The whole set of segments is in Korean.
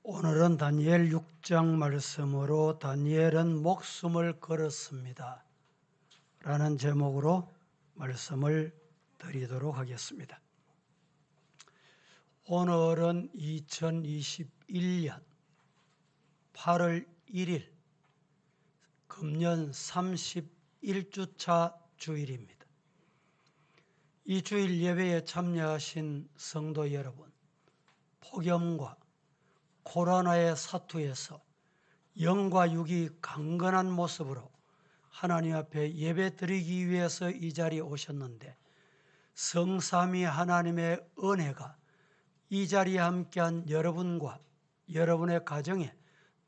오늘은 다니엘 6장 말씀으로 다니엘은 목숨을 걸었습니다 라는 제목으로 말씀을 드리도록 하겠습니다. 오늘은 2021년 8월 1일 금년 31주차 주일입니다. 이 주일 예배에 참여하신 성도 여러분, 폭염과 코로나의 사투에서 영과 육이 강건한 모습으로 하나님 앞에 예배 드리기 위해서 이 자리에 오셨는데 성삼위 하나님의 은혜가 이 자리에 함께한 여러분과 여러분의 가정에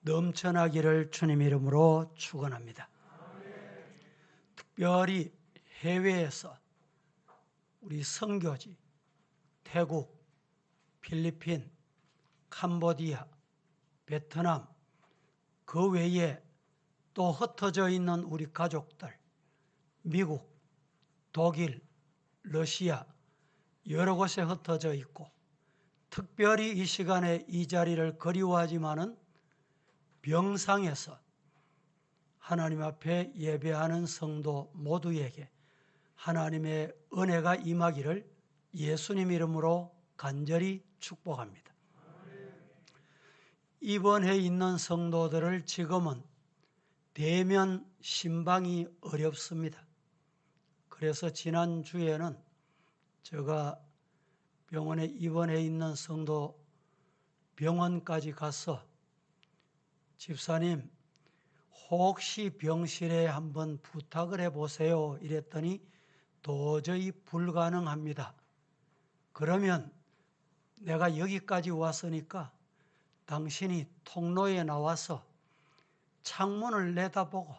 넘쳐나기를 주님 이름으로 축원합니다. 특별히 해외에서 우리 선교지, 태국, 필리핀, 캄보디아, 베트남, 그 외에 또 흩어져 있는 우리 가족들, 미국, 독일, 러시아 여러 곳에 흩어져 있고 특별히 이 시간에 이 자리를 그리워하지만은 병상에서 하나님 앞에 예배하는 성도 모두에게 하나님의 은혜가 임하기를 예수님 이름으로 간절히 축복합니다. 입원해 있는 성도들을 지금은 대면 신방이 어렵습니다. 그래서 지난주에는 제가 병원에 입원해 있는 성도 병원까지 가서 집사님 혹시 병실에 한번 부탁을 해보세요 이랬더니 도저히 불가능합니다. 그러면 내가 여기까지 왔으니까 당신이 통로에 나와서 창문을 내다보고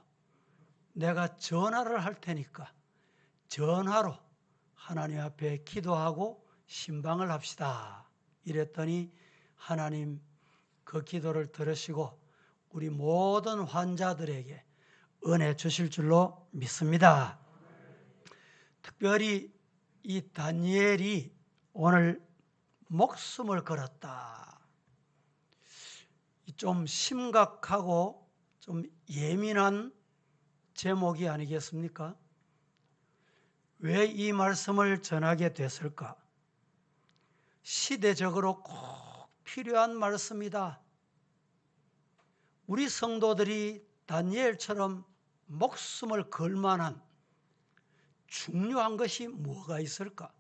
내가 전화를 할 테니까 전화로 하나님 앞에 기도하고 신방을 합시다. 이랬더니 하나님 그 기도를 들으시고 우리 모든 환자들에게 은혜 주실 줄로 믿습니다. 특별히 이 다니엘이 오늘 목숨을 걸었다. 좀 심각하고 좀 예민한 제목이 아니겠습니까? 왜 이 말씀을 전하게 됐을까? 시대적으로 꼭 필요한 말씀이다. 우리 성도들이 다니엘처럼 목숨을 걸 만한 중요한 것이 뭐가 있을까?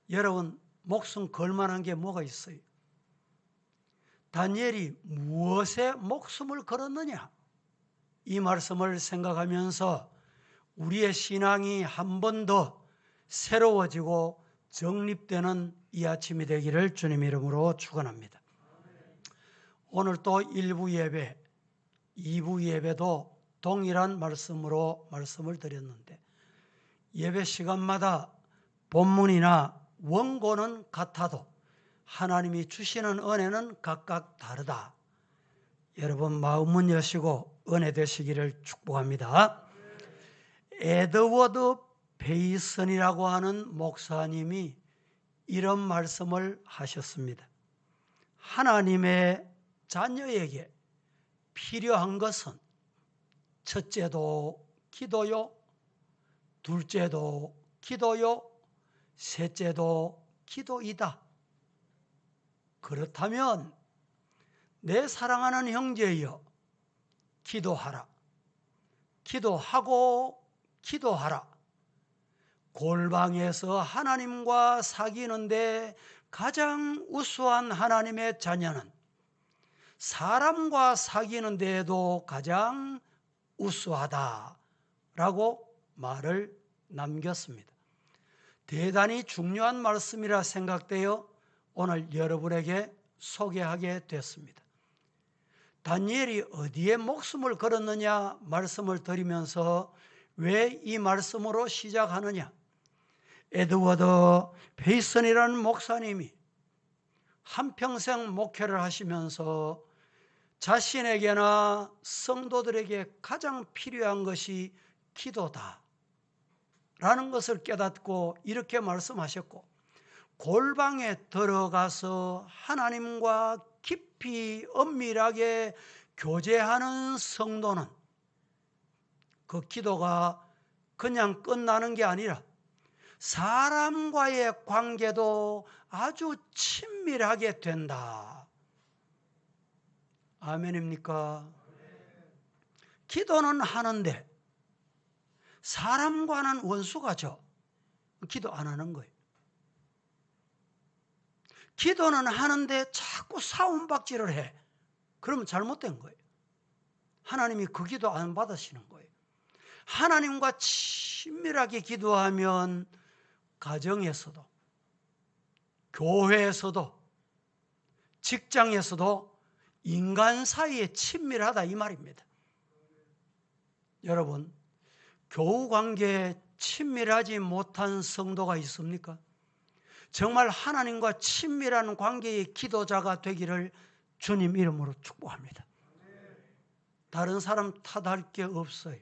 여러분, 목숨 걸 만한 게 뭐가 있어요? 다니엘이 무엇에 목숨을 걸었느냐? 이 말씀을 생각하면서 우리의 신앙이 한 번 더 새로워지고 정립되는 이 아침이 되기를 주님 이름으로 축원합니다. 오늘 또 1부 예배, 2부 예배도 동일한 말씀으로 말씀을 드렸는데 예배 시간마다 본문이나 원고는 같아도 하나님이 주시는 은혜는 각각 다르다. 여러분 마음문 여시고 은혜 되시기를 축복합니다. 에드워드 베이슨이라고 하는 목사님이 이런 말씀을 하셨습니다. 하나님의 자녀에게 필요한 것은 첫째도 기도요, 둘째도 기도요, 셋째도 기도이다. 그렇다면 내 사랑하는 형제여, 기도하라. 기도하고 기도하라. 골방에서 하나님과 사귀는데 가장 우수한 하나님의 자녀는 사람과 사귀는 데에도 가장 우수하다라고 말을 남겼습니다. 대단히 중요한 말씀이라 생각되어 오늘 여러분에게 소개하게 됐습니다. 다니엘이 어디에 목숨을 걸었느냐 말씀을 드리면서 왜 이 말씀으로 시작하느냐? 에드워드 베이슨이라는 목사님이 한평생 목회를 하시면서 자신에게나 성도들에게 가장 필요한 것이 기도다 라는 것을 깨닫고 이렇게 말씀하셨고 골방에 들어가서 하나님과 깊이 엄밀하게 교제하는 성도는 그 기도가 그냥 끝나는 게 아니라 사람과의 관계도 아주 친밀하게 된다. 아멘입니까? 기도는 하는데 사람과는 원수가죠. 기도 안 하는 거예요. 기도는 하는데 자꾸 싸움박질을 해. 그러면 잘못된 거예요. 하나님이 그 기도 안 받으시는 거예요. 하나님과 친밀하게 기도하면 가정에서도, 교회에서도, 직장에서도 인간 사이에 친밀하다 이 말입니다. 여러분, 교우 관계에 친밀하지 못한 성도가 있습니까? 정말 하나님과 친밀한 관계의 기도자가 되기를 주님 이름으로 축복합니다. 다른 사람 탓할 게 없어요.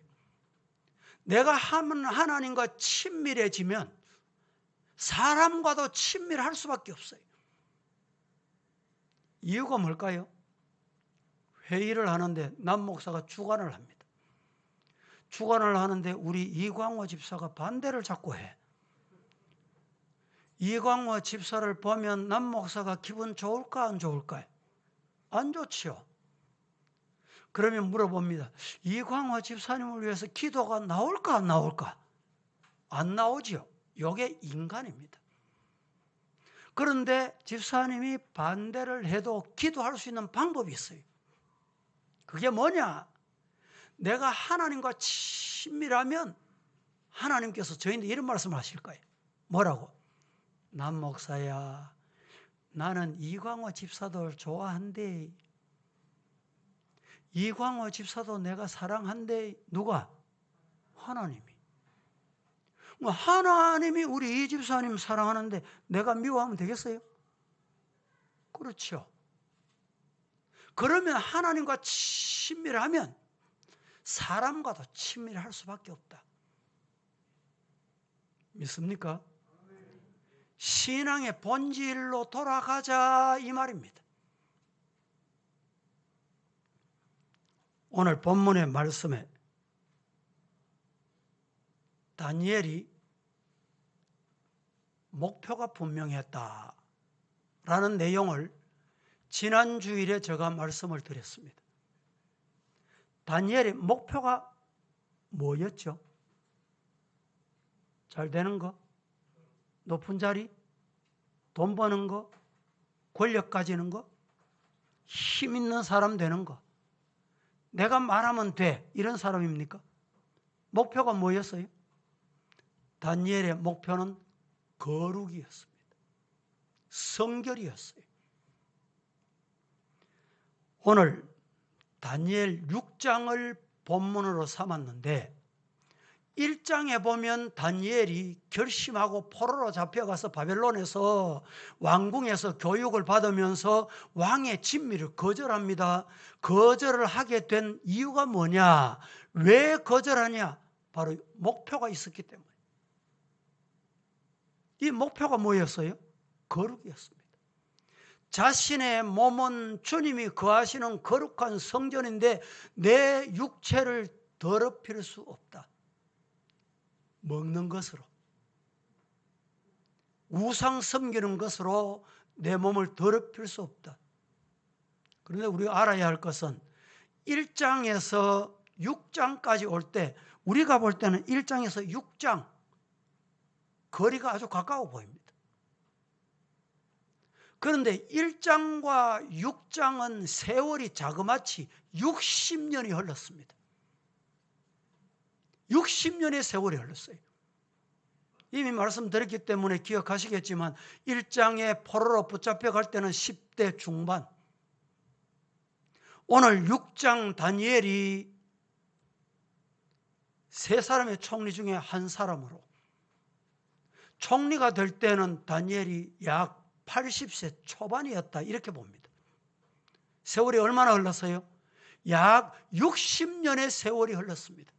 내가 하나님과 친밀해지면 사람과도 친밀할 수밖에 없어요. 이유가 뭘까요? 회의를 하는데 남 목사가 주관을 합니다. 주관을 하는데 우리 이광호 집사가 반대를 자꾸 해. 이광호 집사를 보면 남 목사가 기분 좋을까 안 좋을까요? 안 좋지요. 그러면 물어봅니다. 이광호 집사님을 위해서 기도가 나올까 안 나올까? 안 나오지요. 이게 인간입니다. 그런데 집사님이 반대를 해도 기도할 수 있는 방법이 있어요. 그게 뭐냐? 내가 하나님과 친밀하면 하나님께서 저희한테 이런 말씀을 하실 거예요. 뭐라고? 남 목사야, 나는 이광호 집사도 좋아한대. 이광호 집사도 내가 사랑한대. 누가? 하나님이. 하나님이 우리 이 집사님 사랑하는데 내가 미워하면 되겠어요? 그렇죠. 그러면 하나님과 친밀하면 사람과도 친밀할 수밖에 없다. 믿습니까? 신앙의 본질로 돌아가자 이 말입니다. 오늘 본문의 말씀에 다니엘이 목표가 분명했다라는 내용을 지난 주일에 제가 말씀을 드렸습니다. 다니엘의 목표가 뭐였죠? 잘 되는 거? 높은 자리? 돈 버는 거? 권력 가지는 거? 힘 있는 사람 되는 거? 내가 말하면 돼. 이런 사람입니까? 목표가 뭐였어요? 다니엘의 목표는 거룩이었습니다. 성결이었어요. 오늘 다니엘 6장을 본문으로 삼았는데 1장에 보면 다니엘이 결심하고 포로로 잡혀가서 바벨론에서 왕궁에서 교육을 받으면서 왕의 진미를 거절합니다. 거절을 하게 된 이유가 뭐냐? 왜 거절하냐? 바로 목표가 있었기 때문에. 이 목표가 뭐였어요? 거룩이었습니다. 자신의 몸은 주님이 거하시는 거룩한 성전인데 내 육체를 더럽힐 수 없다. 먹는 것으로, 우상 섬기는 것으로 내 몸을 더럽힐 수 없다. 그런데 우리가 알아야 할 것은 1장에서 6장까지 올 때 우리가 볼 때는 1장에서 6장 거리가 아주 가까워 보입니다. 그런데 1장과 6장은 세월이 자그마치 60년이 흘렀습니다. 60년의 세월이 흘렀어요. 이미 말씀드렸기 때문에 기억하시겠지만 1장에 포로로 붙잡혀갈 때는 10대 중반, 오늘 6장 다니엘이 세 사람의 총리 중에 한 사람으로 총리가 될 때는 다니엘이 약 80세 초반이었다 이렇게 봅니다. 세월이 얼마나 흘렀어요? 약 60년의 세월이 흘렀습니다.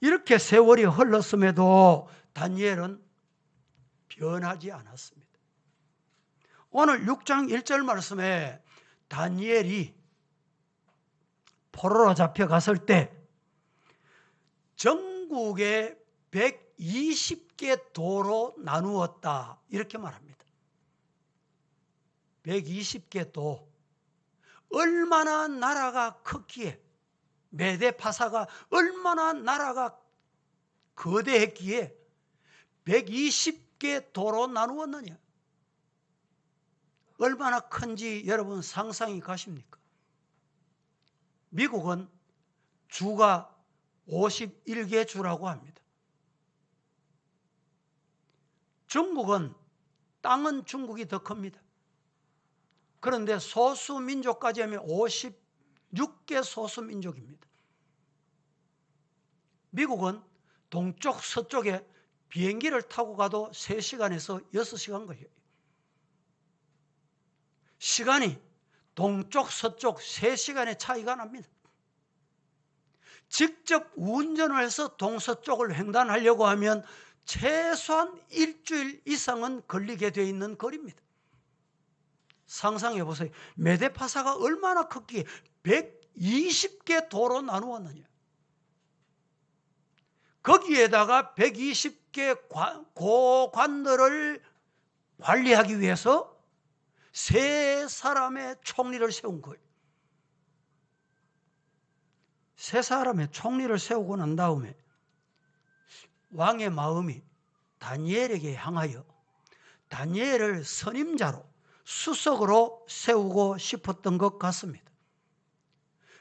이렇게 세월이 흘렀음에도 다니엘은 변하지 않았습니다. 오늘 6장 1절 말씀에 다니엘이 포로로 잡혀갔을 때 전국에 120개 도로 나누었다 이렇게 말합니다. 120개 도. 얼마나 나라가 컸기에, 메데파사가 얼마나 나라가 거대했기에 120개 도로 나누었느냐. 얼마나 큰지 여러분 상상이 가십니까? 미국은 주가 51개 주라고 합니다. 중국은 땅은 중국이 더 큽니다. 그런데 소수민족까지 하면 56개 소수민족입니다. 미국은 동쪽 서쪽에 비행기를 타고 가도 3시간에서 6시간 걸려요. 시간이 동쪽 서쪽 3시간의 차이가 납니다. 직접 운전을 해서 동서쪽을 횡단하려고 하면 최소한 일주일 이상은 걸리게 되어 있는 거리입니다. 상상해 보세요. 메데파사가 얼마나 컸기에 120개 도로 나누었느냐. 거기에다가 120개 고관들을 관리하기 위해서 3사람의 총리를 세운 거예요. 3사람의 총리를 세우고 난 다음에 왕의 마음이 다니엘에게 향하여 다니엘을 선임자로 수석으로 세우고 싶었던 것 같습니다.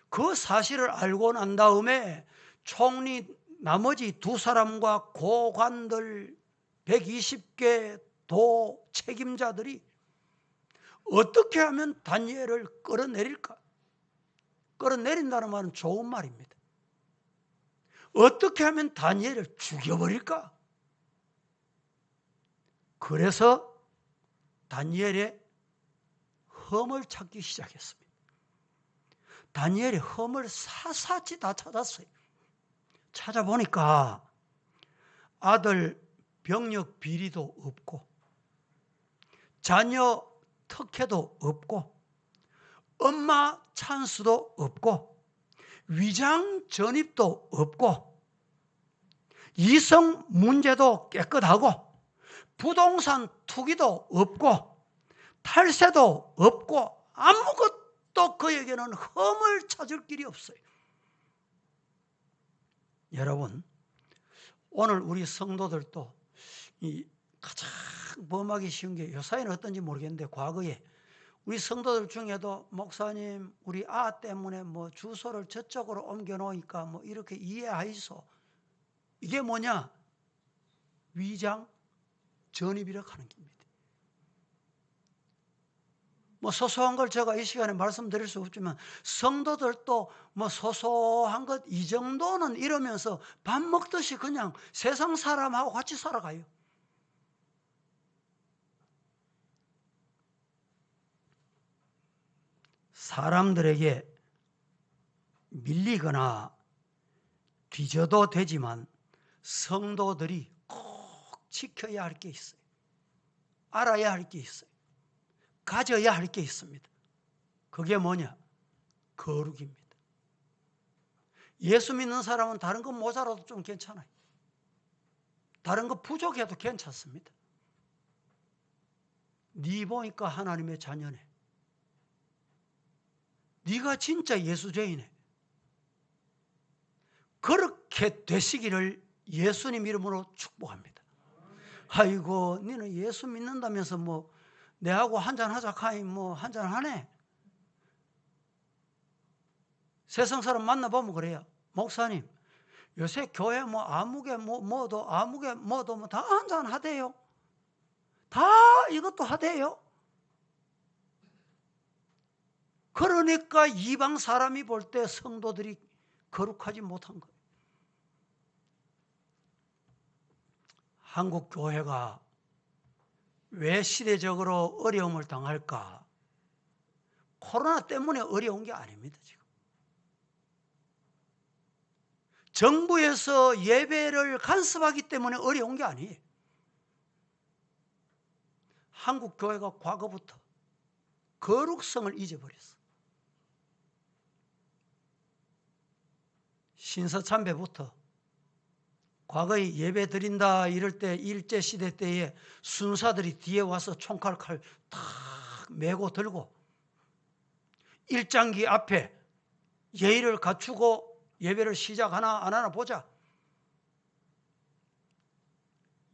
그 사실을 알고 난 다음에 총리 나머지 2사람과 고관들 120개 도 책임자들이 어떻게 하면 다니엘을 끌어내릴까? 끌어내린다는 말은 좋은 말입니다. 어떻게 하면 다니엘을 죽여버릴까? 그래서 다니엘의 흠을 찾기 시작했습니다. 다니엘의 흠을 사사치 다 찾았어요. 찾아보니까 아들 병력 비리도 없고 자녀 특혜도 없고 엄마 찬스도 없고 위장 전입도 없고 이성 문제도 깨끗하고 부동산 투기도 없고 탈세도 없고 아무것도 그에게는 흠을 찾을 길이 없어요. 여러분, 오늘 우리 성도들도 이 가장 범하기 쉬운 게 요사이는 어떤지 모르겠는데 과거에 우리 성도들 중에도 목사님 우리 때문에 뭐 주소를 저쪽으로 옮겨 놓으니까 뭐 이렇게 이해하이소. 이게 뭐냐? 위장 전입이라고 하는 겁니다. 뭐 소소한 걸 제가 이 시간에 말씀드릴 수 없지만 성도들도 뭐 소소한 것 이 정도는 이러면서 밥 먹듯이 그냥 세상 사람하고 같이 살아가요. 사람들에게 밀리거나 뒤져도 되지만 성도들이 꼭 지켜야 할 게 있어요. 알아야 할 게 있어요. 가져야 할 게 있습니다. 그게 뭐냐? 거룩입니다. 예수 믿는 사람은 다른 거 모자라도 좀 괜찮아요. 다른 거 부족해도 괜찮습니다. 네 보니까 하나님의 자녀네. 네가 진짜 예수죄이네. 그렇게 되시기를 예수님 이름으로 축복합니다. 아이고, 너는 예수 믿는다면서 뭐 내하고 한잔 하자 카이 뭐 한잔 하네. 세상 사람 만나보면 그래요. 목사님, 요새 교회 뭐 아무개 뭐도 다 한잔 하대요. 다 이것도 하대요. 그러니까 이방 사람이 볼 때 성도들이 거룩하지 못한 거예요. 한국 교회가 왜 시대적으로 어려움을 당할까? 코로나 때문에 어려운 게 아닙니다. 지금 정부에서 예배를 간섭하기 때문에 어려운 게 아니에요. 한국 교회가 과거부터 거룩성을 잊어버렸어. 신서참배부터 과거에 예배 드린다 이럴 때 일제시대 때에 순사들이 뒤에 와서 총칼 탁 메고 들고 일장기 앞에 예의를 갖추고 예배를 시작하나 안 하나 보자.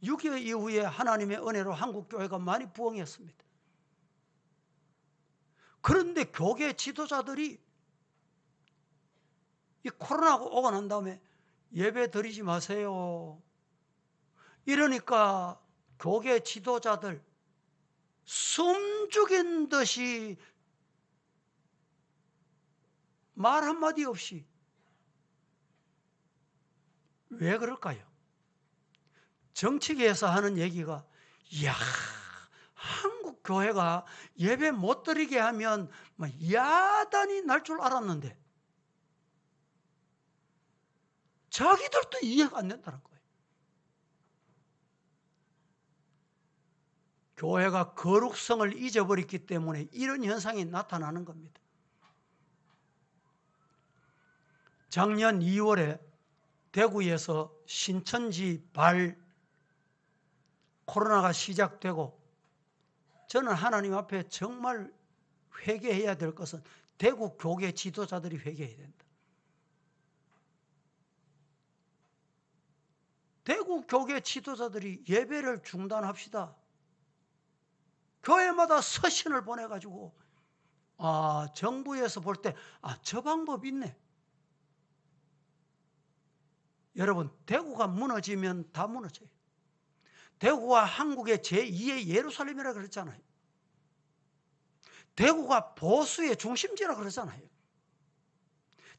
6.25 이후에 하나님의 은혜로 한국교회가 많이 부흥했습니다. 그런데 교계 지도자들이 이 코로나가 오고 난 다음에 예배 드리지 마세요. 이러니까 교계 지도자들 숨죽인 듯이 말 한마디 없이. 왜 그럴까요? 정치계에서 하는 얘기가 이야, 한국 교회가 예배 못 드리게 하면 야단이 날 줄 알았는데 자기들도 이해가 안 된다는 거예요. 교회가 거룩성을 잊어버렸기 때문에 이런 현상이 나타나는 겁니다. 작년 2월에 대구에서 신천지 발 코로나가 시작되고 저는 하나님 앞에 정말 회개해야 될 것은 대구 교계 지도자들이 회개해야 된다. 대구 교계 지도자들이 예배를 중단합시다. 교회마다 서신을 보내가지고 정부에서 볼 때 저 방법 있네. 여러분, 대구가 무너지면 다 무너져요. 대구가 한국의 제2의 예루살렘이라 그랬잖아요. 대구가 보수의 중심지라 그러잖아요.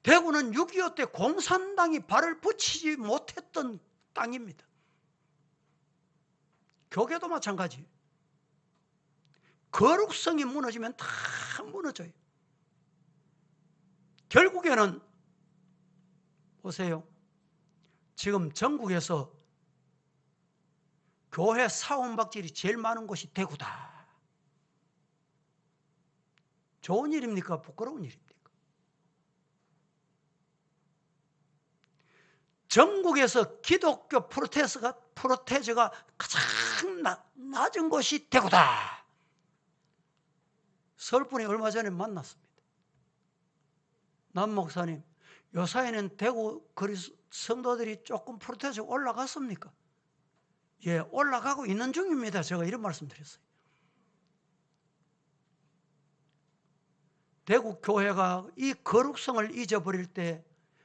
대구는 6.25 때 공산당이 발을 붙이지 못했던 땅입니다. 교계도 마찬가지. 거룩성이 무너지면 다 무너져요. 결국에는 보세요. 지금 전국에서 교회 사원박질이 제일 많은 곳이 대구다. 좋은 일입니까? 부끄러운 일입니까? 전국에서 기독교 프로테즈가 가장 낮은 곳이 대구다. 서울분이 얼마 전에 만났습니다. 남 목사님, 요사이는 대구 성도들이 조금 프로테즈 올라갔습니까? 예, 올라가고 있는 중입니다. 제가 이런 말씀 드렸어요. 대구 교회가 이 거룩성을 잊어버릴 때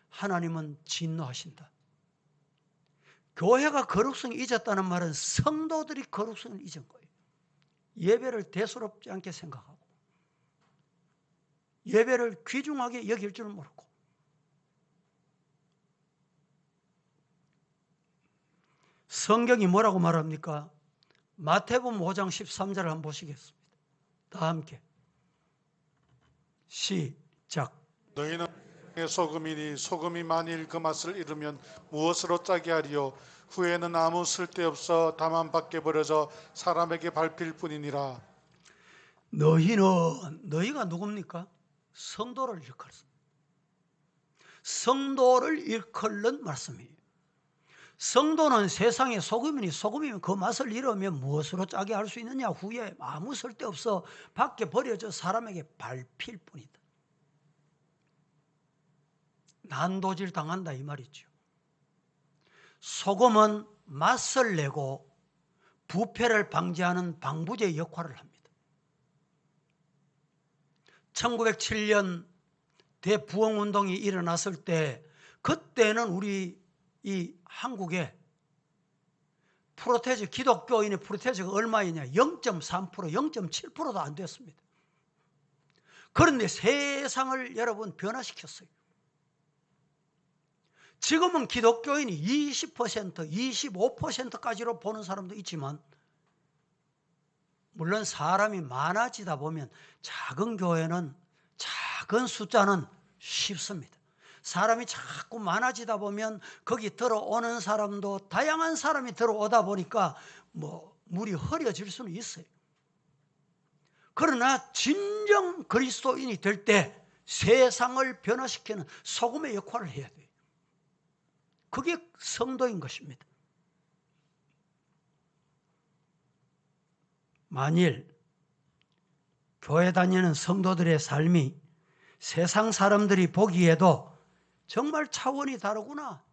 하나님은 진노하신다. 교회가 거룩성을 잊었다는 말은 성도들이 거룩성을 잊은 거예요. 예배를 대수롭지 않게 생각하고 예배를 귀중하게 여길 줄 모르고 성경이 뭐라고 말합니까? 마태복음 5장 13절을 한번 보시겠습니다. 다 함께 시작. 너희는 소금이니 소금이 만일 그 맛을 잃으면 무엇으로 짜게 하리요? 후에는 아무 쓸데없어 다만 밖에 버려져 사람에게 밟힐 뿐이니라. 너희가 누굽니까? 성도를 일컬습니다. 성도를 일컬는 말씀이에요. 성도는 세상의 소금이니 소금이면 그 맛을 잃으면 무엇으로 짜게 할 수 있느냐? 후에 아무 쓸데없어 밖에 버려져 사람에게 밟힐 뿐이다. 난도질 당한다 이 말이죠. 소금은 맛을 내고 부패를 방지하는 방부제 역할을 합니다. 1907년 대부흥운동이 일어났을 때 그때는 우리 이 한국에 프로테즈, 기독교인의 프로테즈가 얼마이냐? 0.3%, 0.7%도 안 됐습니다. 그런데 세상을 여러분 변화시켰어요. 지금은 기독교인이 20%, 25%까지로 보는 사람도 있지만 물론 사람이 많아지다 보면 작은 교회는 작은 숫자는 쉽습니다. 사람이 자꾸 많아지다 보면 거기 들어오는 사람도 다양한 사람이 들어오다 보니까 물이 흐려질 수는 있어요. 그러나 진정 그리스도인이 될 때 세상을 변화시키는 소금의 역할을 해야 돼요. 그게 성도인 것입니다. 만일 교회 다니는 성도들의 삶이 세상 사람들이 보기에도 정말 차원이 다르구나,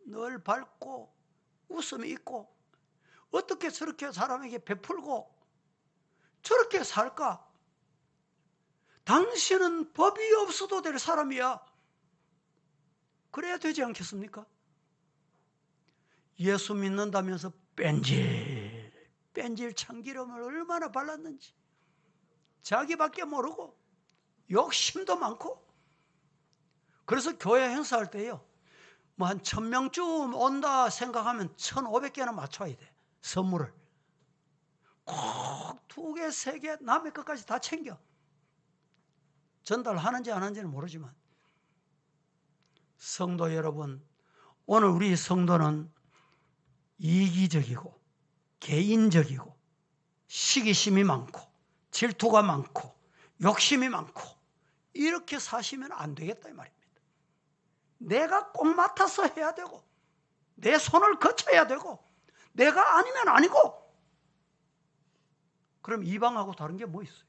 늘 밝고 웃음이 있고 어떻게 저렇게 사람에게 베풀고 저렇게 살까? 당신은 법이 없어도 될 사람이야. 그래야 되지 않겠습니까? 예수 믿는다면서 뺀질 참기름을 얼마나 발랐는지 자기밖에 모르고 욕심도 많고. 그래서 교회 행사할 때요, 뭐 한 1000명쯤 온다 생각하면 1500개나 맞춰야 돼. 선물을 꼭 2개, 3개 남의 것까지 다 챙겨. 전달하는지 안 하는지는 모르지만, 성도 여러분, 오늘 우리 성도는 이기적이고 개인적이고 시기심이 많고 질투가 많고 욕심이 많고 이렇게 사시면 안 되겠다 이 말입니다. 내가 꼭 맡아서 해야 되고 내 손을 거쳐야 되고 내가 아니면 아니고. 그럼 이방하고 다른 게 뭐 있어요?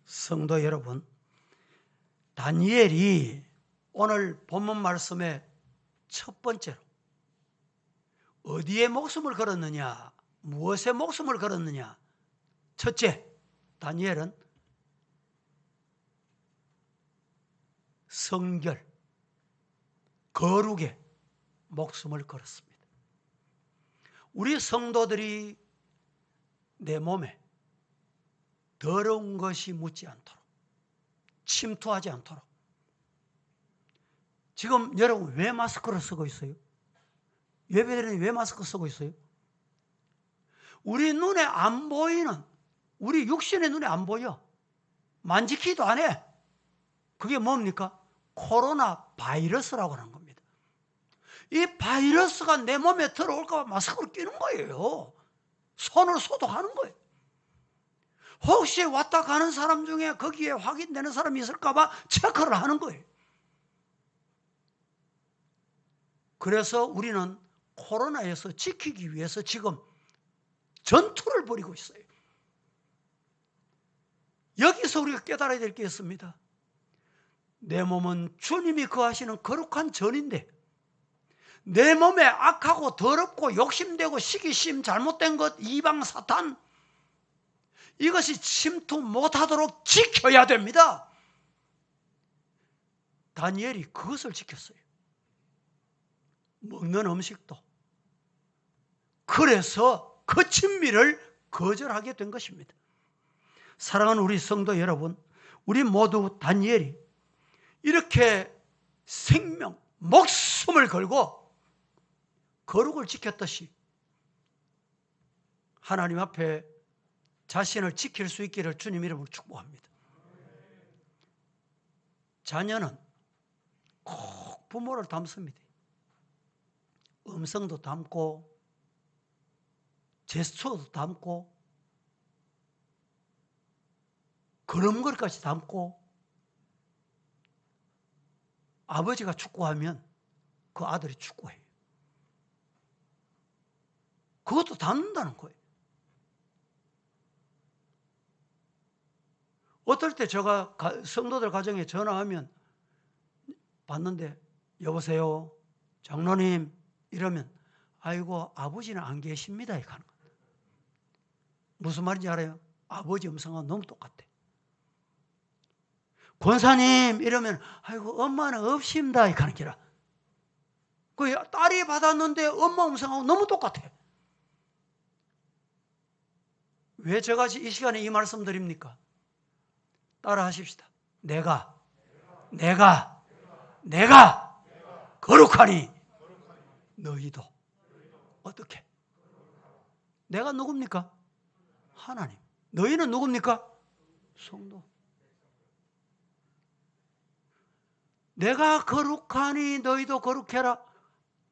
성도 여러분, 다니엘이 오늘 본문 말씀의 첫 번째로 어디에 목숨을 걸었느냐, 무엇에 목숨을 걸었느냐. 첫째, 다니엘은 성결, 거룩에 목숨을 걸었습니다. 우리 성도들이 내 몸에 더러운 것이 묻지 않도록, 침투하지 않도록. 지금 여러분 왜 마스크를 쓰고 있어요? 예배드리는 왜 마스크 쓰고 있어요? 우리 눈에 안 보이는, 우리 육신의 눈에 안 보여, 만지기도 안 해. 그게 뭡니까? 코로나 바이러스라고 하는 겁니다. 이 바이러스가 내 몸에 들어올까 봐 마스크를 끼는 거예요. 손을 소독하는 거예요. 혹시 왔다 가는 사람 중에 거기에 확인되는 사람이 있을까 봐 체크를 하는 거예요. 그래서 우리는 코로나에서 지키기 위해서 지금 전투를 벌이고 있어요. 여기서 우리가 깨달아야 될 게 있습니다. 내 몸은 주님이 거하시는 거룩한 전인데 내 몸에 악하고 더럽고 욕심되고 시기심, 잘못된 것, 이방 사탄, 이것이 침투 못하도록 지켜야 됩니다. 다니엘이 그것을 지켰어요. 먹는 음식도. 그래서 그 진미를 거절하게 된 것입니다. 사랑하는 우리 성도 여러분, 우리 모두 다니엘이 이렇게 생명, 목숨을 걸고 거룩을 지켰듯이 하나님 앞에 자신을 지킬 수 있기를 주님 이름으로 축복합니다. 자녀는 꼭 부모를 닮습니다. 음성도 닮고 제스처도 닮고 걸음걸이까지 닮고. 아버지가 축구하면 그 아들이 축구해요. 그것도 닮는다는 거예요. 어떨 때 제가 성도들 가정에 전화하면 받는데 여보세요 장로님 이러면 아이고 아버지는 안 계십니다 이렇게 하는 거예요. 무슨 말인지 알아요? 아버지 음성은 너무 똑같아. 권사님 이러면 아이고 엄마는 없습니다 이렇게 하는 기라. 그 딸이 받았는데 엄마 음성하고 너무 똑같아. 왜 제가 이 시간에 이 말씀 드립니까? 따라 하십시다. 내가 거룩하니 너희도. 어떻게? 내가 누굽니까? 하나님. 너희는 누굽니까? 성도. 내가 거룩하니 너희도 거룩해라.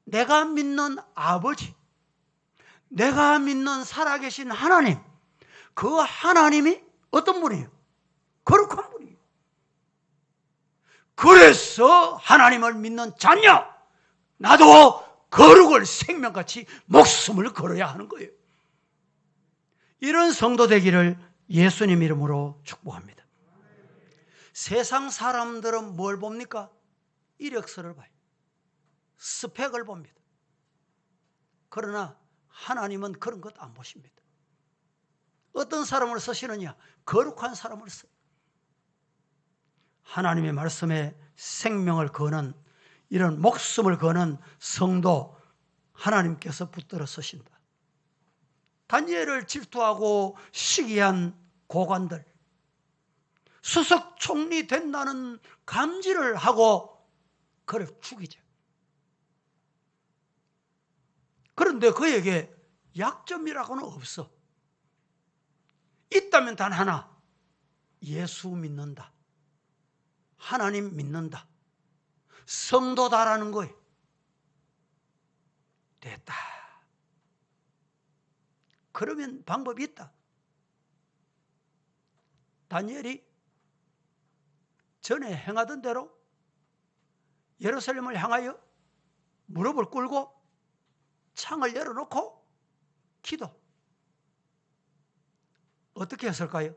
내가 믿는 아버지, 내가 믿는 살아계신 하나님, 그 하나님이 어떤 분이에요? 거룩한 분이에요. 그래서 하나님을 믿는 자녀, 나도 거룩을 생명같이 목숨을 걸어야 하는 거예요. 이런 성도 되기를 예수님 이름으로 축복합니다. 세상 사람들은 뭘 봅니까? 이력서를 봐요. 스펙을 봅니다. 그러나 하나님은 그런 것 안 보십니다. 어떤 사람을 쓰시느냐? 거룩한 사람을 써요. 하나님의 말씀에 생명을 거는, 이런 목숨을 거는 성도 하나님께서 붙들어 쓰신다. 다니엘을 질투하고 시기한 고관들, 수석 총리 된다는 감지를 하고 그를 죽이죠. 그런데 그에게 약점이라고는 없어. 있다면 단 하나, 예수 믿는다, 하나님 믿는다, 성도다라는 거예요. 됐다. 그러면 방법이 있다. 다니엘이 전에 행하던 대로 예루살렘을 향하여 무릎을 꿇고 창을 열어놓고 기도. 어떻게 했을까요?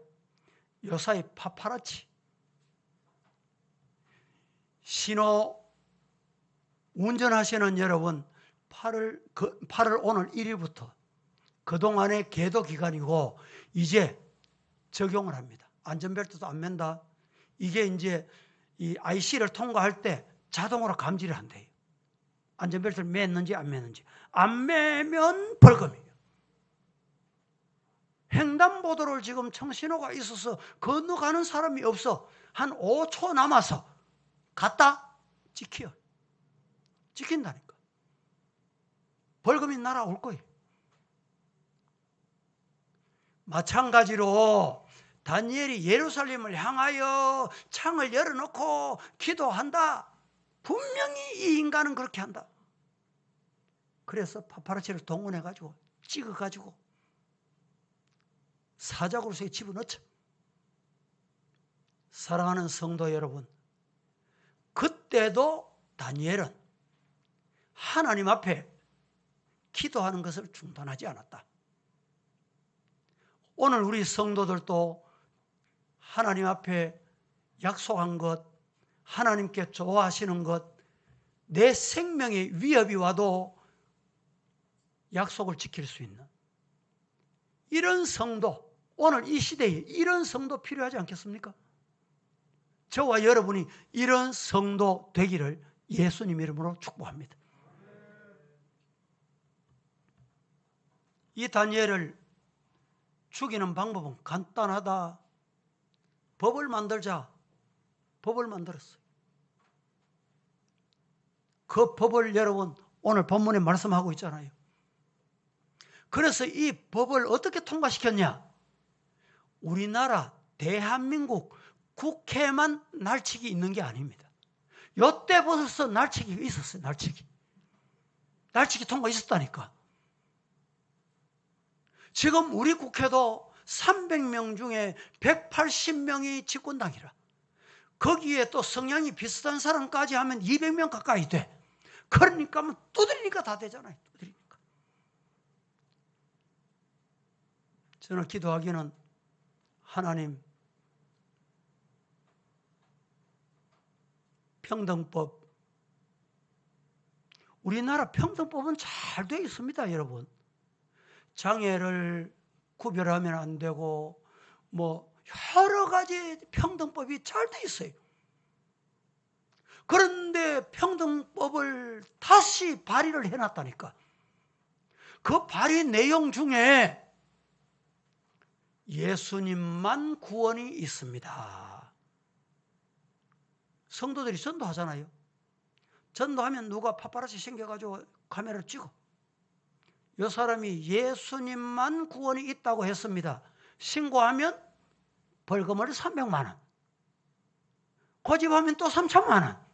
요사이 파파라치, 신호 운전하시는 여러분, 8월 오늘 1일부터 그동안의 계도 기간이고 이제 적용을 합니다. 안전벨트도 안 맨다. 이게 이제 이 IC를 통과할 때 자동으로 감지를 한대요. 안전벨트를 맸는지 안 맸는지. 안 매면 벌금이에요. 횡단보도를 지금 청신호가 있어서 건너가는 사람이 없어. 한 5초 남아서 갔다? 지켜. 지킨다니까. 벌금이 날아올 거예요. 마찬가지로 다니엘이 예루살렘을 향하여 창을 열어놓고 기도한다. 분명히 이 인간은 그렇게 한다. 그래서 파파라치를 동원해가지고 찍어가지고 사자굴소에 집어넣죠. 사랑하는 성도 여러분, 그때도 다니엘은 하나님 앞에 기도하는 것을 중단하지 않았다. 오늘 우리 성도들도 하나님 앞에 약속한 것, 하나님께 좋아하시는 것, 내 생명에 위협이 와도 약속을 지킬 수 있는 이런 성도, 오늘 이 시대에 이런 성도 필요하지 않겠습니까? 저와 여러분이 이런 성도 되기를 예수님 이름으로 축복합니다. 이 다니엘을 죽이는 방법은 간단하다. 법을 만들자. 법을 만들었어요. 그 법을 여러분 오늘 본문에 말씀하고 있잖아요. 그래서 이 법을 어떻게 통과시켰냐? 우리나라 대한민국 국회만 날치기 있는 게 아닙니다. 요때 벌써 날치기가 있었어요. 날치기 통과 있었다니까. 지금 우리 국회도 300명 중에 180명이 집권당이라. 거기에 또 성향이 비슷한 사람까지 하면 200명 가까이 돼. 그러니까 뭐 두드리니까 다 되잖아요. 두드리니까. 저는 기도하기는 하나님 평등법, 우리나라 평등법은 잘 되어 있습니다, 여러분. 장애를 구별하면 안 되고 뭐 여러 가지 평등법이 잘 돼 있어요. 그런데 평등법을 다시 발의를 해놨다니까. 그 발의 내용 중에 예수님만 구원이 있습니다. 성도들이 전도하잖아요. 전도하면 누가 파파라치 생겨가지고 카메라를 찍어. 이 사람이 예수님만 구원이 있다고 했습니다. 신고하면 벌금을 300만 원. 고집하면 또 3천만 원.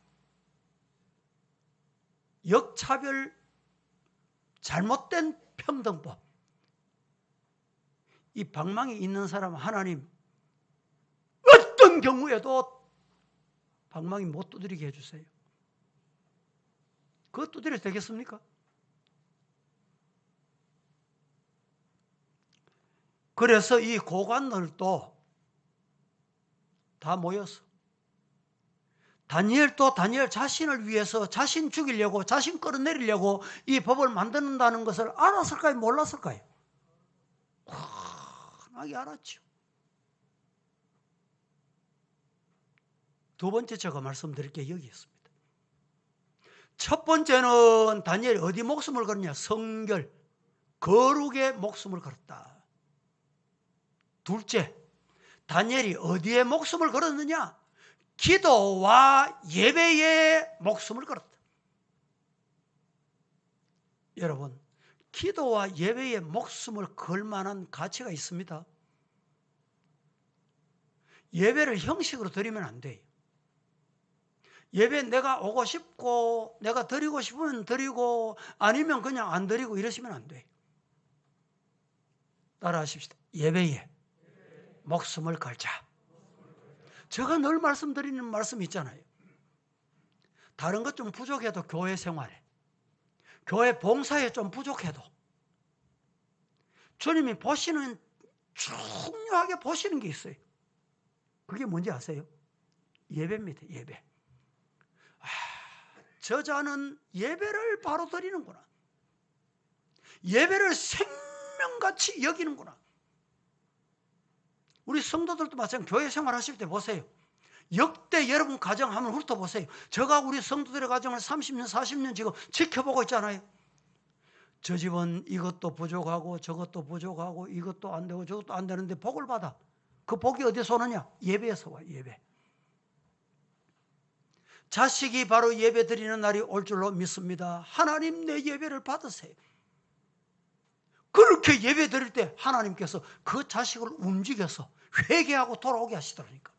역차별 잘못된 평등법. 이 방망이 있는 사람 하나님 어떤 경우에도 방망이 못 두드리게 해주세요. 그거 두드려도 되겠습니까? 그래서 이 고관들도 다 모여서 다니엘도 다니엘 자신을 위해서 자신 죽이려고 자신 끌어내리려고 이 법을 만드는다는 것을 알았을까요? 몰랐을까요? 환하게 알았죠. 두 번째 제가 말씀드릴 게 여기 있습니다. 첫 번째는 다니엘이 어디 목숨을 걸었냐? 성결, 거룩에 목숨을 걸었다. 둘째, 다니엘이 어디에 목숨을 걸었느냐? 기도와 예배에 목숨을 걸었다. 여러분, 기도와 예배에 목숨을 걸 만한 가치가 있습니다. 예배를 형식으로 드리면 안 돼요. 예배 내가 오고 싶고 내가 드리고 싶으면 드리고 아니면 그냥 안 드리고 이러시면 안 돼요. 따라하십시다. 예배에 목숨을 걸자. 제가 늘 말씀드리는 말씀 있잖아요. 다른 것 좀 부족해도 교회 생활에, 교회 봉사에 좀 부족해도 주님이 보시는, 중요하게 보시는 게 있어요. 그게 뭔지 아세요? 예배입니다. 예배. 저자는 예배를 바로 드리는구나. 예배를 생명같이 여기는구나. 우리 성도들도 마찬가지로 교회 생활하실 때 보세요. 역대 여러분 가정 한번 훑어보세요. 제가 우리 성도들의 가정을 30년, 40년 지금 지켜보고 있잖아요. 저 집은 이것도 부족하고 저것도 부족하고 이것도 안 되고 저것도 안 되는데 복을 받아. 그 복이 어디서 오느냐? 예배에서 와. 예배. 자식이 바로 예배 드리는 날이 올 줄로 믿습니다. 하나님 내 예배를 받으세요. 그렇게 예배 드릴 때 하나님께서 그 자식을 움직여서 회개하고 돌아오게 하시더라니까.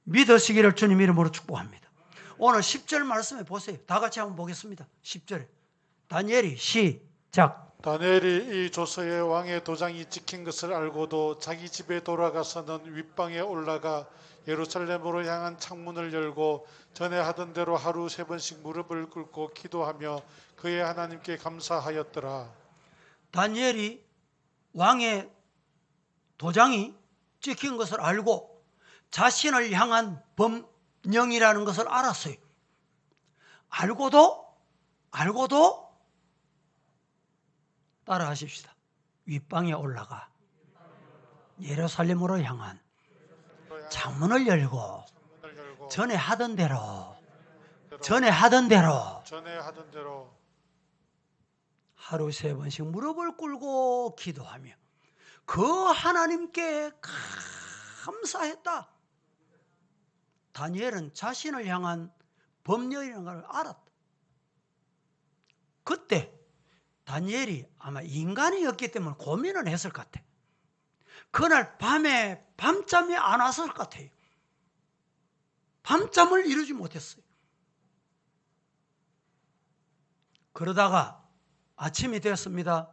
믿으시기를 주님 이름으로 축복합니다. 오늘 10절 말씀에 보세요. 다 같이 한번 보겠습니다. 10절에 다니엘이 시작. 다니엘이 이 조서에 왕의 도장이 찍힌 것을 알고도 자기 집에 돌아가서는 윗방에 올라가 예루살렘으로 향한 창문을 열고 전에 하던 대로 하루 3번씩 무릎을 꿇고 기도하며 그의 하나님께 감사하였더라. 다니엘이 왕의 도장이 찍힌 것을 알고 자신을 향한 법령이라는 것을 알았어요. 알고도 따라하십시다. 윗방에 올라가 예루살렘으로 향한 창문을 열고 전에 하던 대로 하루 3번씩 무릎을 꿇고 기도하며 그 하나님께 감사했다. 다니엘은 자신을 향한 법령이라는 걸 알았다. 그때 다니엘이 아마 인간이었기 때문에 고민을 했을 것 같아. 그날 밤에 밤잠이 안 왔을 것 같아요. 밤잠을 이루지 못했어요. 그러다가 아침이 되었습니다.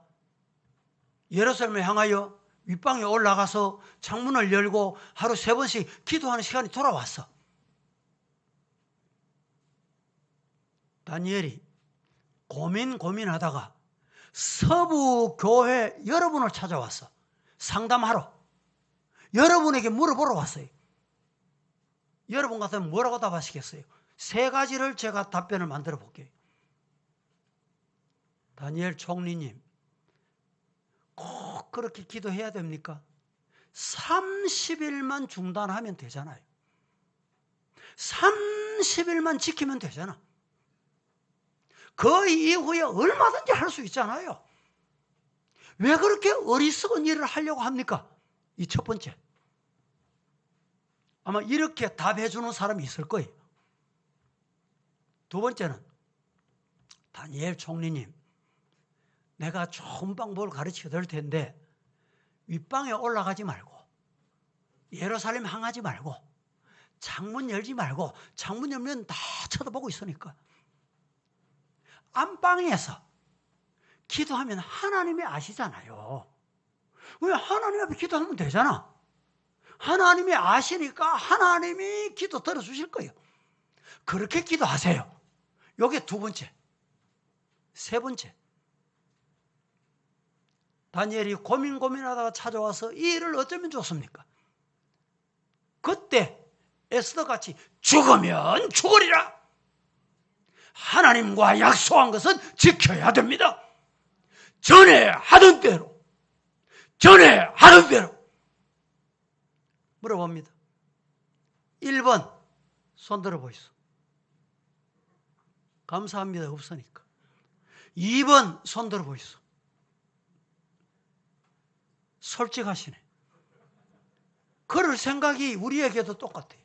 예루살렘에 향하여 윗방에 올라가서 창문을 열고 하루 3번씩 기도하는 시간이 돌아왔어. 다니엘이 고민하다가 서부 교회 여러분을 찾아왔어. 상담하러. 여러분에게 물어보러 왔어요. 여러분 같으면 뭐라고 답하시겠어요? 3가지를 제가 답변을 만들어 볼게요. 다니엘 총리님, 꼭 그렇게 기도해야 됩니까? 30일만 중단하면 되잖아요. 30일만 지키면 되잖아. 그 이후에 얼마든지 할 수 있잖아요. 왜 그렇게 어리석은 일을 하려고 합니까? 이 첫 번째. 아마 이렇게 답해 주는 사람이 있을 거예요. 두 번째는 다니엘 총리님, 내가 좋은 방법을 가르쳐 드릴 텐데 윗방에 올라가지 말고 예루살렘 향하지 말고 창문 열지 말고, 창문 열면 다 쳐다보고 있으니까 안방에서 기도하면 하나님이 아시잖아요. 왜 하나님 앞에 기도하면 되잖아. 하나님이 아시니까 하나님이 기도 들어주실 거예요. 그렇게 기도하세요. 요게 두 번째. 세 번째. 다니엘이 고민하다가 찾아와서 이 일을 어쩌면 좋습니까? 그때 에스더같이 죽으면 죽으리라. 하나님과 약속한 것은 지켜야 됩니다. 전에 하던 대로 물어봅니다. 1번 손 들어 보이소. 감사합니다. 없으니까. 2번 손 들어 보이소. 솔직하시네. 그럴 생각이 우리에게도 똑같아요.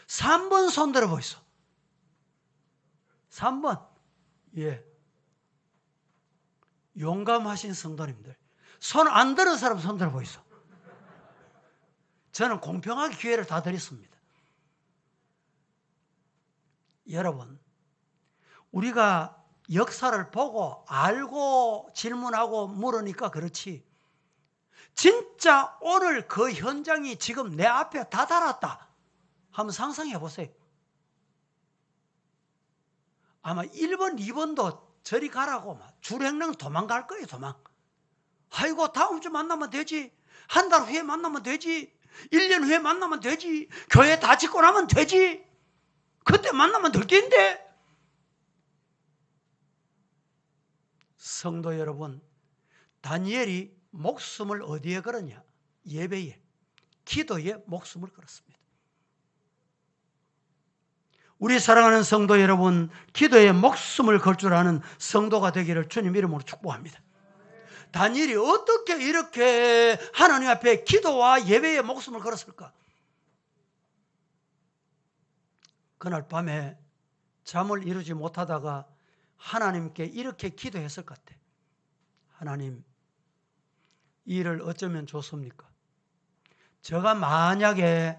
3번 손 들어 보이소. 3번. 예. 용감하신 성도님들. 손 안 들은 사람 손 들어 보이소. 저는 공평하게 기회를 다 드렸습니다. 여러분, 우리가 역사를 보고 알고 질문하고 물으니까 그렇지, 진짜 오늘 그 현장이 지금 내 앞에 다다랐다 한번 상상해 보세요. 아마 1번, 2번도 저리 가라고 막 줄행랑 도망갈 거예요. 도망. 아이고 다음 주 만나면 되지. 한 달 후에 만나면 되지. 1년 후에 만나면 되지. 교회 다 짓고 나면 되지. 그때 만나면 될 텐데. 성도 여러분, 다니엘이 목숨을 어디에 걸었냐? 예배에, 기도에 목숨을 걸었습니다. 우리 사랑하는 성도 여러분, 기도에 목숨을 걸 줄 아는 성도가 되기를 주님 이름으로 축복합니다. 다니엘이 어떻게 이렇게 하나님 앞에 기도와 예배에 목숨을 걸었을까? 그날 밤에 잠을 이루지 못하다가 하나님께 이렇게 기도했을 것 같아. 하나님, 이 일을 어쩌면 좋습니까? 제가 만약에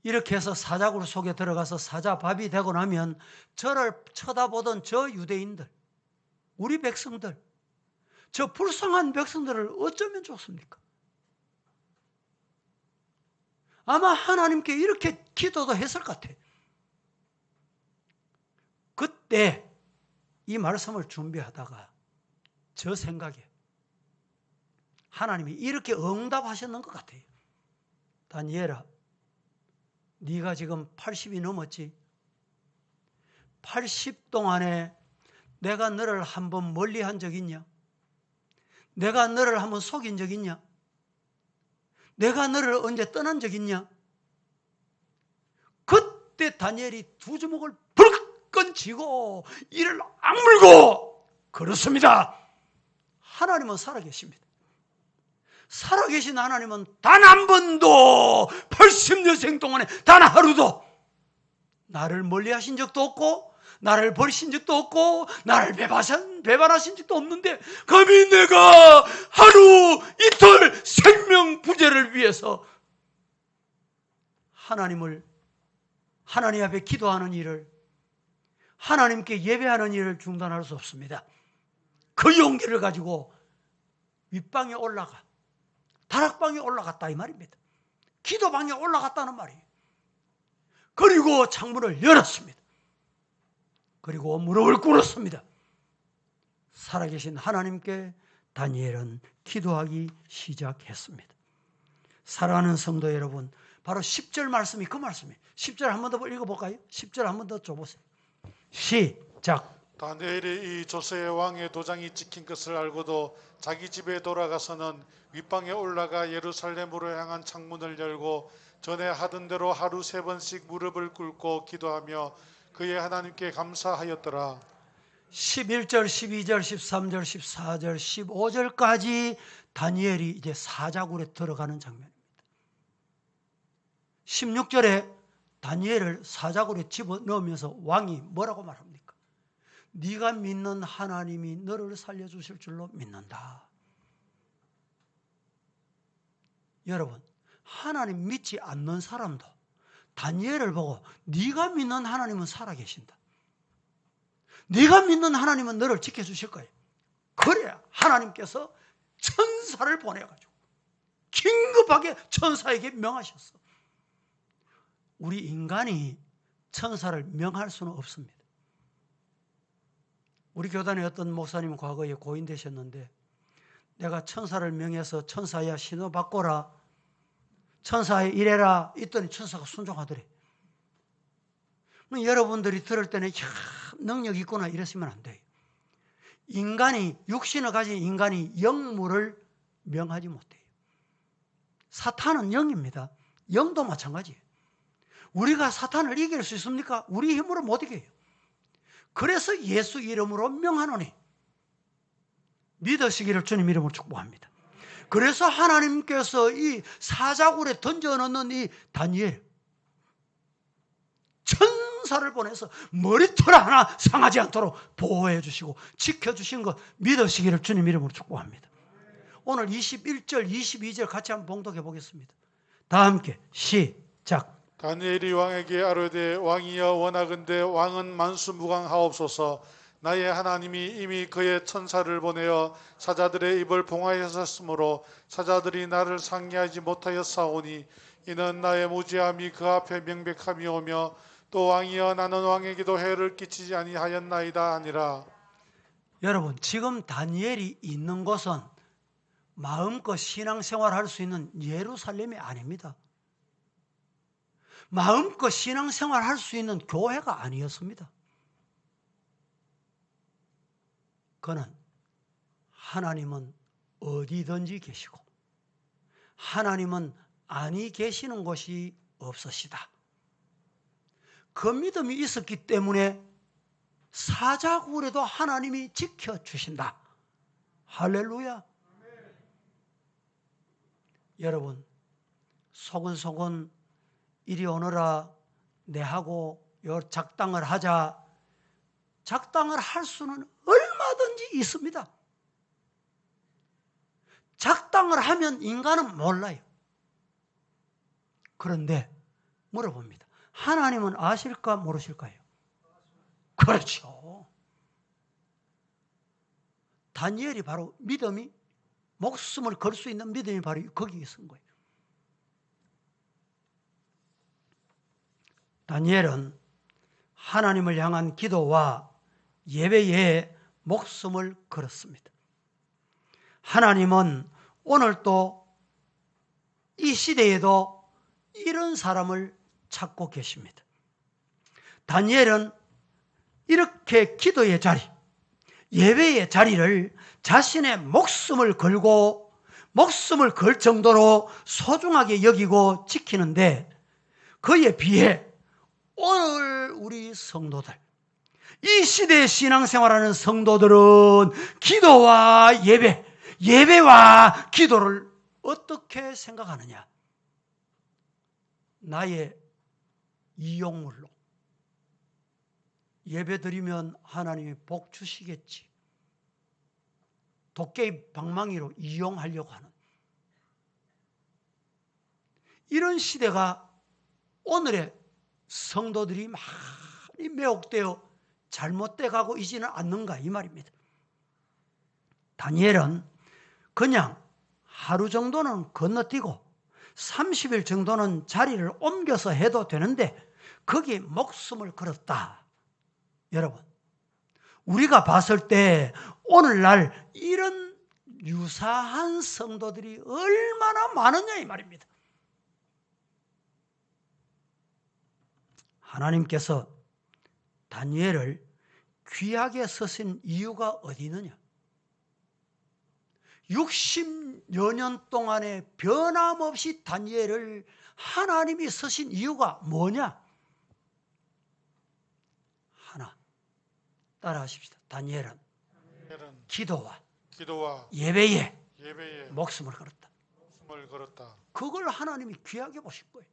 이렇게 해서 사자굴 속에 들어가서 사자밥이 되고 나면 저를 쳐다보던 저 유대인들, 우리 백성들, 저 불쌍한 백성들을 어쩌면 좋습니까? 아마 하나님께 이렇게 기도도 했을 것 같아요. 그때 이 말씀을 준비하다가 저 생각에 하나님이 이렇게 응답하셨는 것 같아요. 다니엘아, 네가 지금 80이 넘었지? 80 동안에 내가 너를 한번 멀리한 적 있냐? 내가 너를 한번 속인 적 있냐? 내가 너를 언제 떠난 적 있냐? 그때 다니엘이 두 주먹을 불끈 쥐고 이를 악물고, 그렇습니다. 하나님은 살아계십니다. 살아계신 하나님은 단 한 번도 80년생 동안에 단 하루도 나를 멀리하신 적도 없고 나를 버리신 적도 없고 나를 배반하신 적도 없는데, 감히 내가 하루 이틀 생명 부재를 위해서 하나님 앞에 기도하는 일을, 하나님께 예배하는 일을 중단할 수 없습니다. 그 용기를 가지고 윗방에 올라가, 다락방에 올라갔다 이 말입니다. 기도방에 올라갔다는 말이에요. 그리고 창문을 열었습니다. 그리고 무릎을 꿇었습니다. 살아계신 하나님께 다니엘은 기도하기 시작했습니다. 사랑하는 성도 여러분, 바로 10절 말씀이 그 말씀이에요. 10절 한 번 더 읽어볼까요? 10절 한 번 더 줘보세요. 시작. 다니엘이 이 조세의 왕의 도장이 찍힌 것을 알고도 자기 집에 돌아가서는 윗방에 올라가 예루살렘으로 향한 창문을 열고 전에 하던 대로 하루 3번씩 무릎을 꿇고 기도하며 그의 하나님께 감사하였더라. 11절, 12절, 13절, 14절, 15절까지 다니엘이 이제 사자굴에 들어가는 장면입니다. 16절에 다니엘을 사자굴에 집어넣으면서 왕이 뭐라고 말합니까? 네가 믿는 하나님이 너를 살려주실 줄로 믿는다. 여러분, 하나님 믿지 않는 사람도 다니엘을 보고 네가 믿는 하나님은 살아계신다, 네가 믿는 하나님은 너를 지켜주실 거예요, 그래 하나님께서 천사를 보내가지고 긴급하게 천사에게 명하셨어. 우리 인간이 천사를 명할 수는 없습니다. 우리 교단의 어떤 목사님은 과거에 고인 되셨는데, 내가 천사를 명해서 천사야 신호 바꿔라, 천사야 이래라 했더니 천사가 순종하더래. 여러분들이 들을 때는 능력 있구나 이랬으면 안 돼요. 인간이, 육신을 가진 인간이 영물을 명하지 못해요. 사탄은 영입니다. 영도 마찬가지예요. 우리가 사탄을 이길 수 있습니까? 우리 힘으로 못 이겨요. 그래서 예수 이름으로 명하노니 믿으시기를 주님 이름으로 축복합니다. 그래서 하나님께서 이 사자굴에 던져넣는 이 다니엘, 천사를 보내서 머리털 하나 상하지 않도록 보호해 주시고 지켜주신 것 믿으시기를 주님 이름으로 축복합니다. 오늘 21절 22절 같이 한번 봉독해 보겠습니다. 다 함께 시작. 다니엘이 왕에게 아뢰되 왕이여 원하건대 왕은 만수무강하옵소서. 나의 하나님이 이미 그의 천사를 보내어 사자들의 입을 봉하였으므로 사자들이 나를 상기하지 못하였사오니 이는 나의 무지함이 그 앞에 명백함이 오며 또 왕이여 나는 왕에게도 해를 끼치지 아니하였나이다 아니라. 여러분, 지금 다니엘이 있는 곳은 마음껏 신앙생활할 수 있는 예루살렘이 아닙니다. 마음껏 신앙생활할 수 있는 교회가 아니었습니다. 그는 하나님은 어디든지 계시고 하나님은 아니 계시는 곳이 없으시다. 그 믿음이 있었기 때문에 사자굴에도 하나님이 지켜주신다. 할렐루야. 여러분, 소근소근 이리 오너라, 내하고 요 작당을 하자. 작당을 할 수는 얼마든지 있습니다. 작당을 하면 인간은 몰라요. 그런데 물어봅니다. 하나님은 아실까 모르실까요? 그렇죠. 다니엘이 바로 믿음이, 목숨을 걸 수 있는 믿음이 바로 거기에 있은 거예요. 다니엘은 하나님을 향한 기도와 예배에 목숨을 걸었습니다. 하나님은 오늘도 이 시대에도 이런 사람을 찾고 계십니다. 다니엘은 이렇게 기도의 자리, 예배의 자리를 자신의 목숨을 걸고 목숨을 걸 정도로 소중하게 여기고 지키는데, 그에 비해 오늘 우리 성도들, 이 시대에 신앙생활하는 성도들은 기도와 예배와 기도를 어떻게 생각하느냐? 나의 이용물로. 예배 드리면 하나님이 복 주시겠지. 도깨비 방망이로 이용하려고 하는 이런 시대가 오늘의 성도들이 많이 매혹되어 잘못돼 가고 있지는 않는가 이 말입니다. 다니엘은 그냥 하루 정도는 건너뛰고 30일 정도는 자리를 옮겨서 해도 되는데 거기에 목숨을 걸었다. 여러분, 우리가 봤을 때 오늘날 이런 유사한 성도들이 얼마나 많으냐 이 말입니다. 하나님께서 다니엘을 귀하게 쓰신 이유가 어디 있느냐? 60여 년 동안에 변함없이 다니엘을 하나님이 쓰신 이유가 뭐냐? 하나, 따라하십시다. 다니엘은 기도와 예배에 목숨을 걸었다. 그걸 하나님이 귀하게 보신 거예요.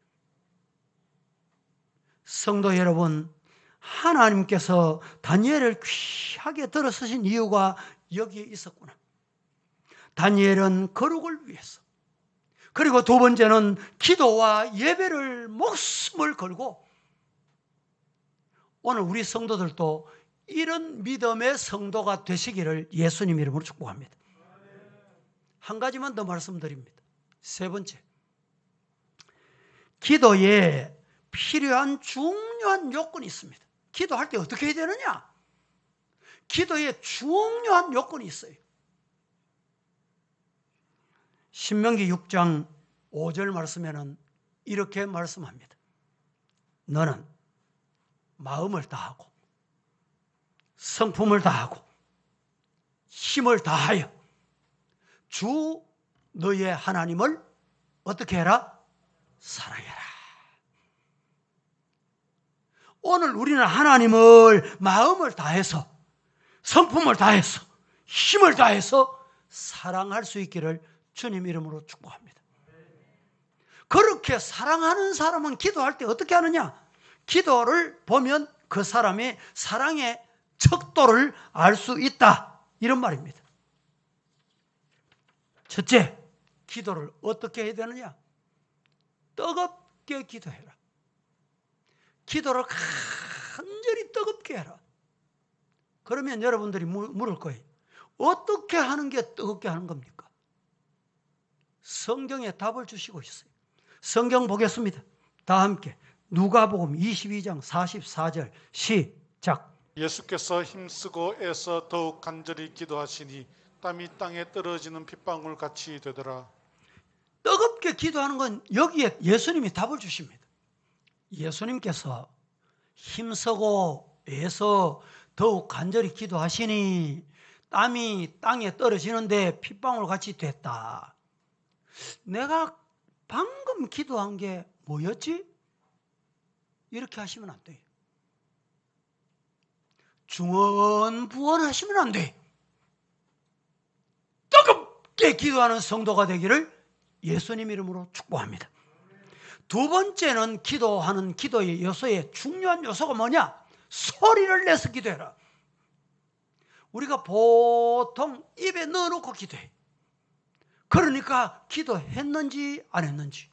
성도 여러분, 하나님께서 다니엘을 귀하게 들어 쓰신 이유가 여기에 있었구나. 다니엘은 거룩을 위해서, 그리고 두 번째는 기도와 예배를 목숨을 걸고, 오늘 우리 성도들도 이런 믿음의 성도가 되시기를 예수님 이름으로 축복합니다. 한 가지만 더 말씀드립니다. 세 번째, 기도에 필요한 중요한 요건이 있습니다. 기도할 때 어떻게 해야 되느냐? 기도에 중요한 요건이 있어요. 신명기 6장 5절 말씀에는 이렇게 말씀합니다. 너는 마음을 다하고 성품을 다하고 힘을 다하여 주 너의 하나님을 어떻게 해라? 사랑해라. 오늘 우리는 하나님을 마음을 다해서 성품을 다해서 힘을 다해서 사랑할 수 있기를 주님 이름으로 축복합니다. 그렇게 사랑하는 사람은 기도할 때 어떻게 하느냐? 기도를 보면 그 사람의 사랑의 척도를 알 수 있다, 이런 말입니다. 첫째, 기도를 어떻게 해야 되느냐? 뜨겁게 기도해라. 기도를 간절히 뜨겁게 해라. 그러면 여러분들이 물을 거예요. 어떻게 하는 게 뜨겁게 하는 겁니까? 성경에 답을 주시고 있어요. 성경 보겠습니다. 다 함께 누가복음 22장 44절 시작. 예수께서 힘쓰고 애써 더욱 간절히 기도하시니 땀이 땅에 떨어지는 핏방울 같이 되더라. 뜨겁게 기도하는 건 여기에 예수님이 답을 주십니다. 예수님께서 힘쓰고 애써 더욱 간절히 기도하시니 땀이 땅에 떨어지는데 핏방울 같이 됐다. 내가 방금 기도한 게 뭐였지? 이렇게 하시면 안 돼요. 중언부언하시면 안 돼요. 뜨겁게 기도하는 성도가 되기를 예수님 이름으로 축복합니다. 두 번째는 기도하는 기도의 요소의 중요한 요소가 뭐냐? 소리를 내서 기도해라. 우리가 보통 입에 넣어놓고 기도해. 그러니까 기도했는지 안 했는지.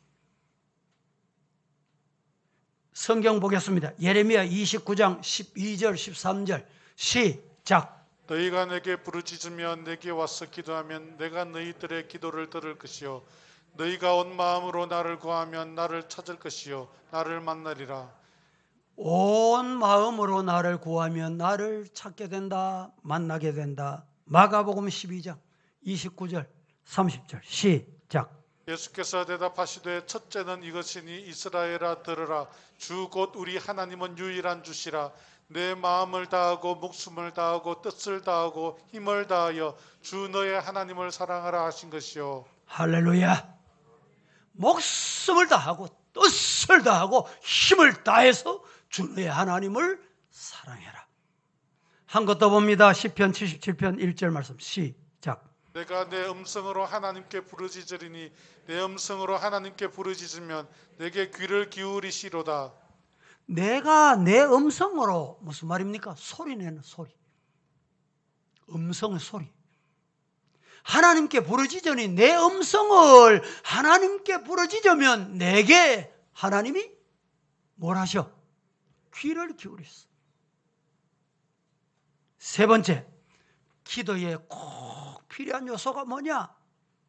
성경 보겠습니다. 예레미야 29장 12절 13절 시작. 너희가 내게 부르짖으며 내게 와서 기도하면 내가 너희들의 기도를 들을 것이요 너희가 온 마음으로 나를 구하면 나를 찾을 것이요 나를 만나리라. 온 마음으로 나를 구하면 나를 찾게 된다, 만나게 된다. 마가복음 12장 29절 30절 시작. 예수께서 대답하시되 첫째는 이것이니 이스라엘아 들으라. 주 곧 우리 하나님은 유일한 주시라. 내 마음을 다하고 목숨을 다하고 뜻을 다하고 힘을 다하여 주 너의 하나님을 사랑하라 하신 것이요. 할렐루야. 목숨을 다하고 뜻을 다하고 힘을 다해서 주 너의 하나님을 사랑해라. 한 것 더 봅니다. 시편 77편 1절 말씀 시작. 내가 내 음성으로 하나님께 부르짖으리니 내 음성으로 하나님께 부르짖으면 내게 귀를 기울이시로다. 내가 내 음성으로, 무슨 말입니까? 소리 내는 소리. 음성의 소리. 하나님께 부르짖으니 내 음성을 하나님께 부르짖으면 내게 하나님이 뭘 하셔? 귀를 기울이셨어. 세 번째, 기도에 꼭 필요한 요소가 뭐냐?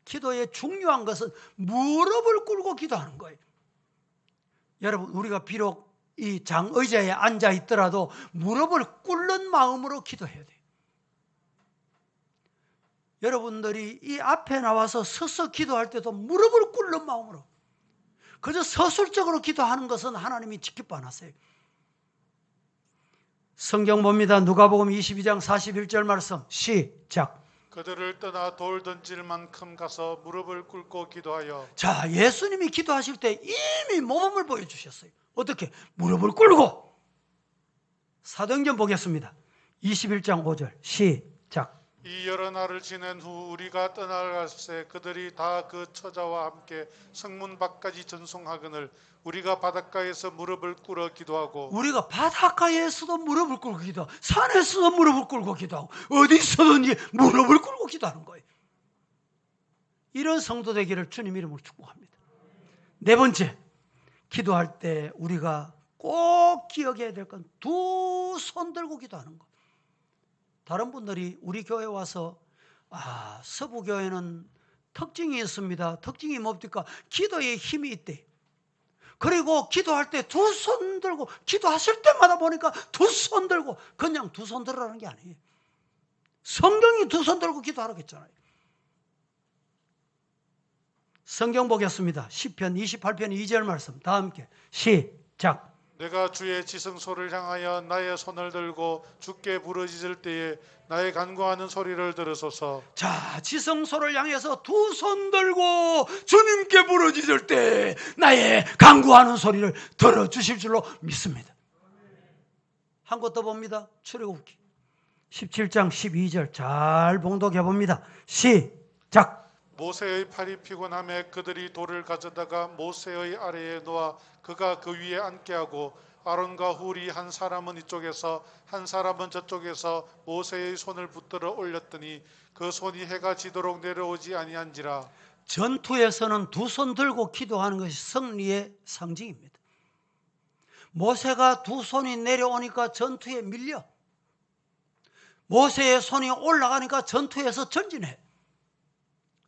기도에 중요한 것은 무릎을 꿇고 기도하는 거예요. 여러분, 우리가 비록 이 장의자에 앉아 있더라도 무릎을 꿇는 마음으로 기도해야 돼요. 여러분들이 이 앞에 나와서 서서 기도할 때도 무릎을 꿇는 마음으로, 그저 서술적으로 기도하는 것은 하나님이 기뻐 안 하세요. 성경 봅니다. 누가복음 22장 41절 말씀 시작. 그들을 떠나 돌 던질 만큼 가서 무릎을 꿇고 기도하여. 자, 예수님이 기도하실 때 이미 모범을 보여주셨어요. 어떻게? 무릎을 꿇고. 사도행전 보겠습니다. 21장 5절 시작. 이 여러 날을 지낸 후 우리가 떠나갈새 그들이 다 그 처자와 함께 성문 밖까지 전송하거늘 우리가 바닷가에서 무릎을 꿇어 기도하고. 우리가 바닷가에서도 무릎을 꿇고 기도하고 산에서도 무릎을 꿇고 기도하고 어디서든지 무릎을 꿇고 기도하는 거예요. 이런 성도 되기를 주님 이름으로 축복합니다. 네 번째, 기도할 때 우리가 꼭 기억해야 될 건 두 손 들고 기도하는 거. 다른 분들이 우리 교회 와서 서부교회는 특징이 있습니다. 특징이 뭡니까? 기도에 힘이 있대. 그리고 기도할 때 두 손 들고, 기도하실 때마다 보니까 두 손 들고, 그냥 두 손 들으라는 게 아니에요. 성경이 두 손 들고 기도하라고 했잖아요. 성경 보겠습니다. 시편 28편 2절 말씀 다 함께 시작. 내가 주의 지성소를 향하여 나의 손을 들고 주께 부르짖을 때에 나의 간구하는 소리를 들으소서. 자, 지성소를 향해서 두 손 들고 주님께 부르짖을 때 나의 간구하는 소리를 들어주실 줄로 믿습니다. 한 곳 더 봅니다. 출애굽기 17장 12절 잘 봉독해 봅니다. 시작. 모세의 팔이 피곤함에 그들이 돌을 가져다가 모세의 아래에 놓아 그가 그 위에 앉게 하고 아론과 훌이 한 사람은 이쪽에서 한 사람은 저쪽에서 모세의 손을 붙들어 올렸더니 그 손이 해가 지도록 내려오지 아니한지라. 전투에서는 두 손 들고 기도하는 것이 승리의 상징입니다. 모세가 두 손이 내려오니까 전투에 밀려. 모세의 손이 올라가니까 전투에서 전진해.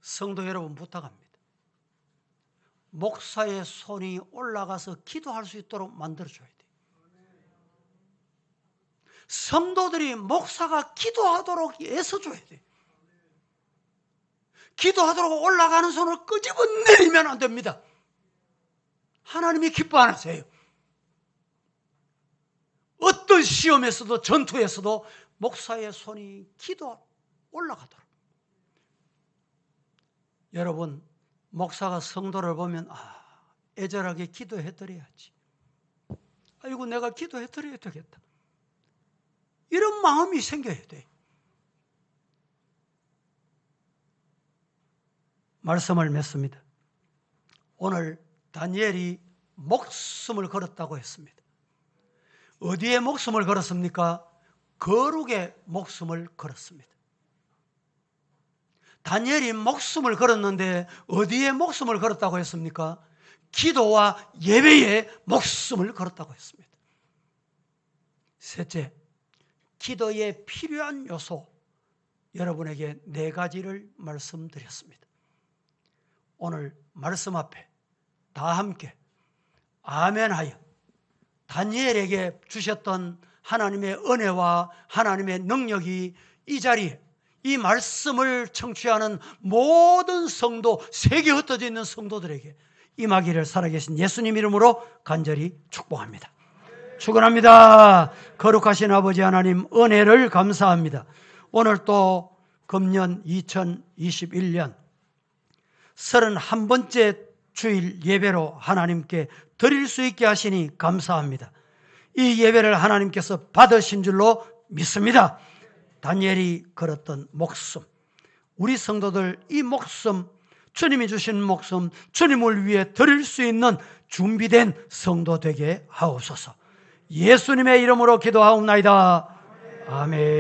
성도 여러분 부탁합니다. 목사의 손이 올라가서 기도할 수 있도록 만들어줘야 돼요. 성도들이 목사가 기도하도록 애써줘야 돼요. 기도하도록 올라가는 손을 끄집어 내리면 안 됩니다. 하나님이 기뻐 안 하세요. 어떤 시험에서도 전투에서도 목사의 손이 기도 올라가도록. 여러분, 목사가 성도를 보면 애절하게 기도해드려야지. 아이고 내가 기도해드려야 되겠다. 이런 마음이 생겨야 돼. 말씀을 맺습니다. 오늘 다니엘이 목숨을 걸었다고 했습니다. 어디에 목숨을 걸었습니까? 거룩에 목숨을 걸었습니다. 다니엘이 목숨을 걸었는데 어디에 목숨을 걸었다고 했습니까? 기도와 예배에 목숨을 걸었다고 했습니다. 셋째, 기도에 필요한 요소 여러분에게 4가지를 말씀드렸습니다. 오늘 말씀 앞에 다 함께 아멘하여 다니엘에게 주셨던 하나님의 은혜와 하나님의 능력이 이 자리에 이 말씀을 청취하는 모든 성도, 세계 흩어져 있는 성도들에게 임하기를 살아계신 예수님 이름으로 간절히 축복합니다. 축원합니다. 거룩하신 아버지 하나님 은혜를 감사합니다. 오늘 또 금년 2021년 31번째 주일 예배로 하나님께 드릴 수 있게 하시니 감사합니다. 이 예배를 하나님께서 받으신 줄로 믿습니다. 다니엘이 걸었던 목숨, 우리 성도들 이 목숨, 주님이 주신 목숨, 주님을 위해 드릴 수 있는 준비된 성도 되게 하옵소서. 예수님의 이름으로 기도하옵나이다. 아멘.